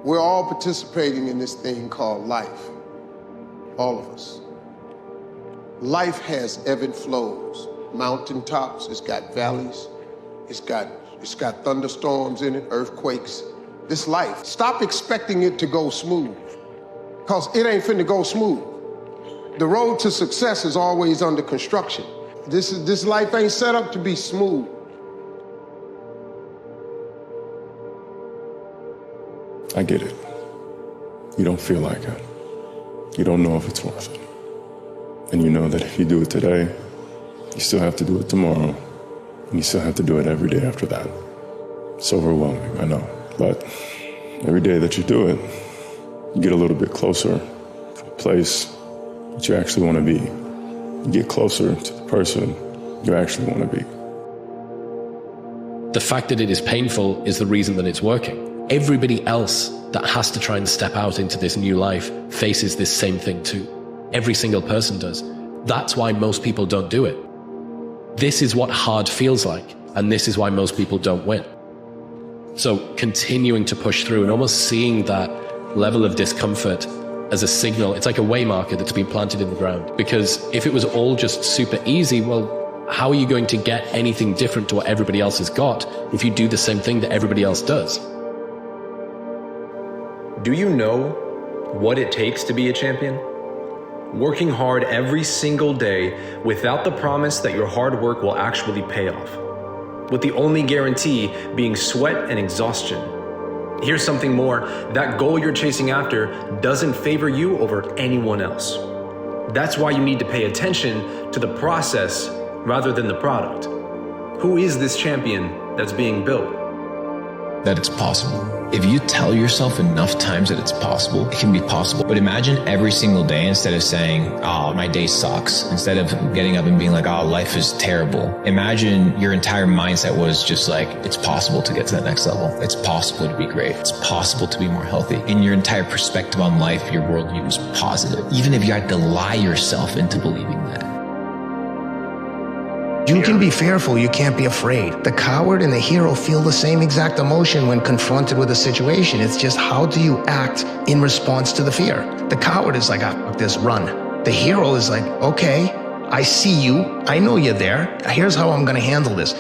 We're all participating in this thing called life. All of us. Life has ebb and flows. Mountaintops, it's got valleys, it's got thunderstorms in it, earthquakes. This life, stop expecting it to go smooth, because it ain't finna go smooth. The road to success is always under construction. This life ain't set up to be smooth. I get it. You don't feel like it. You don't know if it's worth it. And you know that if you do it today, you still have to do it tomorrow, and you still have to do it every day after that. It's overwhelming, I know. But every day that you do it, you get a little bit closer to the place that you actually want to be. You get closer to the person you actually want to be. The fact that it is painful is the reason that it's working. Everybody else that has to try and step out into this new life faces this same thing too. Every single person does. That's why most people don't do it. This is what hard feels like, and this is why most people don't win. So continuing to push through and almost seeing that level of discomfort as a signal, it's like a way marker that's been planted in the ground. Because if it was all just super easy, well, how are you going to get anything different to what everybody else has got if you do the same thing that everybody else does? Do you know what it takes to be a champion? Working hard every single day without the promise that your hard work will actually pay off, with the only guarantee being sweat and exhaustion. Here's something more: that goal you're chasing after doesn't favor you over anyone else. That's why you need to pay attention to the process rather than the product. Who is this champion that's being built? That it's possible. If you tell yourself enough times that it's possible, it can be possible. But imagine every single day, instead of saying, oh, my day sucks, instead of getting up and being like, oh, life is terrible. Imagine your entire mindset was just like, it's possible to get to that next level. It's possible to be great. It's possible to be more healthy. And your entire perspective on life, your worldview is positive. Even if you had to lie yourself into believing that. You can be fearful, you can't be afraid. The coward and the hero feel the same exact emotion when confronted with a situation. It's just, how do you act in response to the fear? The coward is like, ah, fuck this, run. The hero is like, okay, I see you, I know you're there, here's how I'm gonna handle this.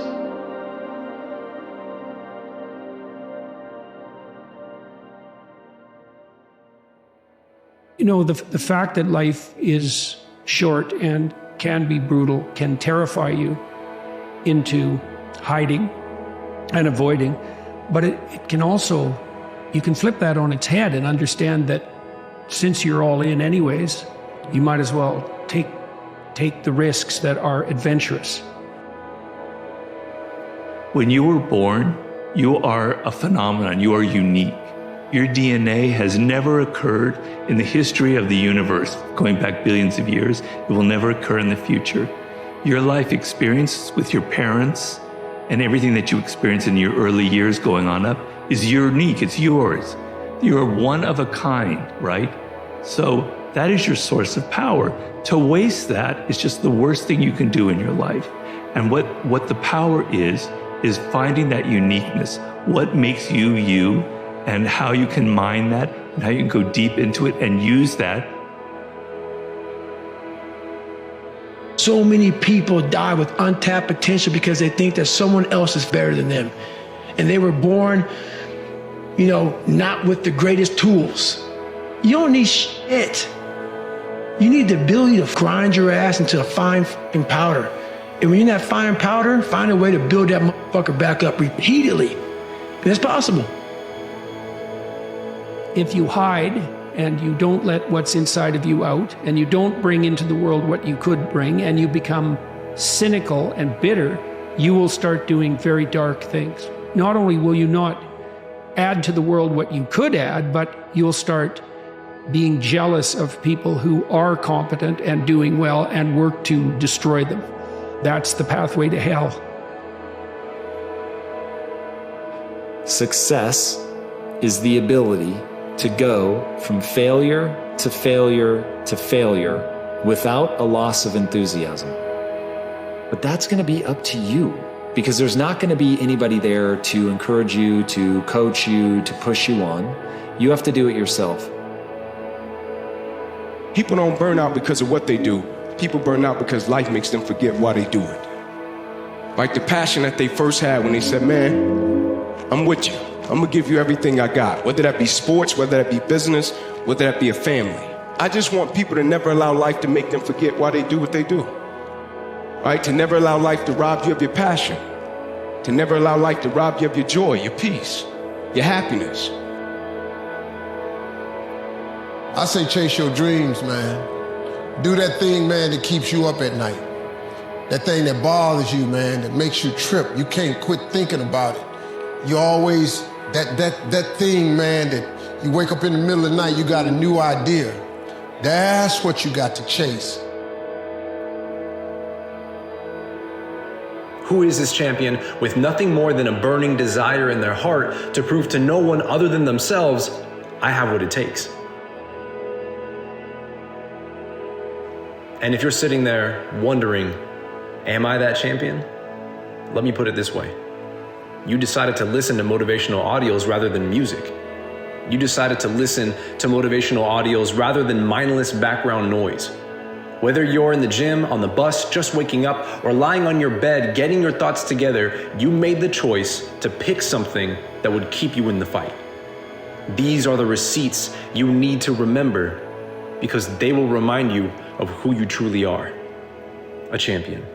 You know, the fact that life is short and can be brutal, can terrify you into hiding and avoiding, but it can also, you can flip that on its head and understand that since you're all in anyways, you might as well take the risks that are adventurous. When you were born, you are a phenomenon, you are unique. Your DNA has never occurred in the history of the universe, going back billions of years. It will never occur in the future. Your life experience with your parents and everything that you experience in your early years going on up is unique, it's yours. You're one of a kind, right? So that is your source of power. To waste that is just the worst thing you can do in your life. And what the power is finding that uniqueness. What makes you you? And how you can mine that, and how you can go deep into it and use that. So many people die with untapped potential because they think that someone else is better than them. And they were born, you know, not with the greatest tools. You don't need shit. You need the ability to grind your ass into a fine fucking powder. And when you're in that fine powder, find a way to build that motherfucker back up repeatedly. And it's possible. If you hide and you don't let what's inside of you out, and you don't bring into the world what you could bring, and you become cynical and bitter, you will start doing very dark things. Not only will you not add to the world what you could add, but you'll start being jealous of people who are competent and doing well and work to destroy them. That's the pathway to hell. Success is the ability to go from failure to failure to failure without a loss of enthusiasm. But that's going to be up to you, because there's not going to be anybody there to encourage you, to coach you, to push you on. You have to do it yourself. People don't burn out because of what they do. People burn out because life makes them forget why they do it. Like the passion that they first had when they said, man, I'm with you. I'm gonna give you everything I got. Whether that be sports, whether that be business, whether that be a family. I just want people to never allow life to make them forget why they do what they do. Right? To never allow life to rob you of your passion. To never allow life to rob you of your joy, your peace, your happiness. I say chase your dreams, man. Do that thing, man, that keeps you up at night. That thing that bothers you, man, that makes you trip. You can't quit thinking about it. You always, that thing, man, that you wake up in the middle of the night, you got a new idea. That's what you got to chase. Who is this champion with nothing more than a burning desire in their heart to prove to no one other than themselves, I have what it takes? And if you're sitting there wondering, am I that champion? Let me put it this way. You decided to listen to motivational audios rather than music. You decided to listen to motivational audios rather than mindless background noise. Whether you're in the gym, on the bus, just waking up, or lying on your bed, getting your thoughts together, you made the choice to pick something that would keep you in the fight. These are the receipts you need to remember because they will remind you of who you truly are, a champion.